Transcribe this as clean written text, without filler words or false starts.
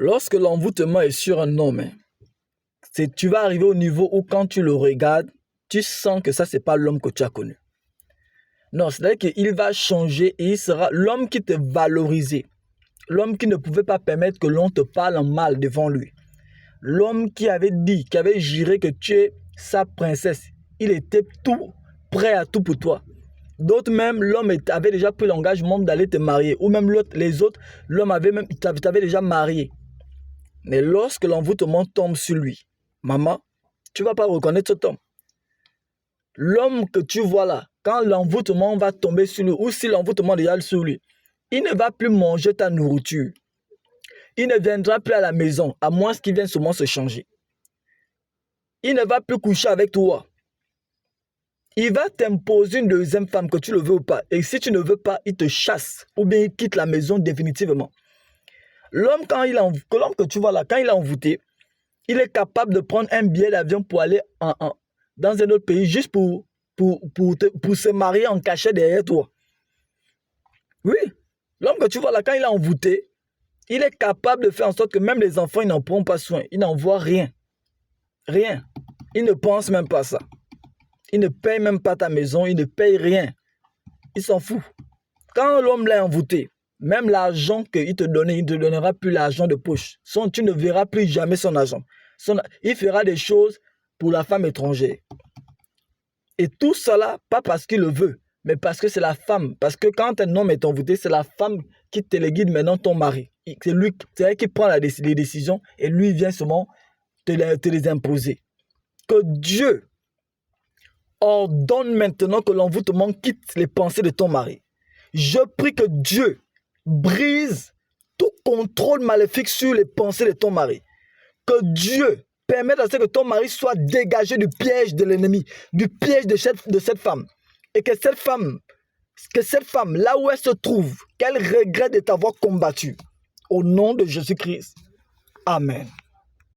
Lorsque l'envoûtement est sur un homme, tu vas arriver au niveau où quand tu le regardes, tu sens que ça, c'est pas l'homme que tu as connu. Non, c'est-à-dire qu'il va changer et il sera l'homme qui te valorisait. L'homme qui ne pouvait pas permettre que l'on te parle en mal devant lui. L'homme qui avait dit, qui avait juré que tu es sa princesse. Il était tout prêt à tout pour toi. D'autres même, l'homme avait déjà pris l'engagement d'aller te marier. Ou même les autres, l'homme t'avait déjà marié. Mais lorsque l'envoûtement tombe sur lui, maman, tu ne vas pas reconnaître cet homme. L'homme que tu vois là, quand l'envoûtement va tomber sur lui, ou si l'envoûtement est déjà sur lui, il ne va plus manger ta nourriture. Il ne viendra plus à la maison, à moins qu'il vienne seulement se changer. Il ne va plus coucher avec toi. Il va t'imposer une deuxième femme, que tu le veux ou pas. Et si tu ne veux pas, il te chasse, ou bien il quitte la maison définitivement. L'homme que tu vois là, quand il est envoûté, il est capable de prendre un billet d'avion pour aller dans un autre pays juste pour se marier en cachette derrière toi. Oui, l'homme que tu vois là, quand il est envoûté, il est capable de faire en sorte que même les enfants, ils n'en prennent pas soin. Ils n'en voient rien. Rien. Ils ne pensent même pas ça. Ils ne payent même pas ta maison. Ils ne payent rien. Ils s'en foutent. Quand l'homme l'a envoûté, même l'argent qu'il te donnait, il ne te donnera plus l'argent de poche. Tu ne verras plus jamais son argent. Il fera des choses pour la femme étrangère. Et tout cela, pas parce qu'il le veut, mais parce que c'est la femme. Parce que quand un homme est envoûté, c'est la femme qui téléguide maintenant ton mari. C'est elle qui prend les décisions et lui vient seulement te les imposer. Que Dieu ordonne maintenant que l'envoûtement quitte les pensées de ton mari. Je prie que Dieu brise tout contrôle maléfique sur les pensées de ton mari. Que Dieu permette à ce que ton mari soit dégagé du piège de l'ennemi, du piège de cette femme. Et que cette femme, là où elle se trouve, qu'elle regrette de t'avoir combattu. Au nom de Jésus-Christ. Amen.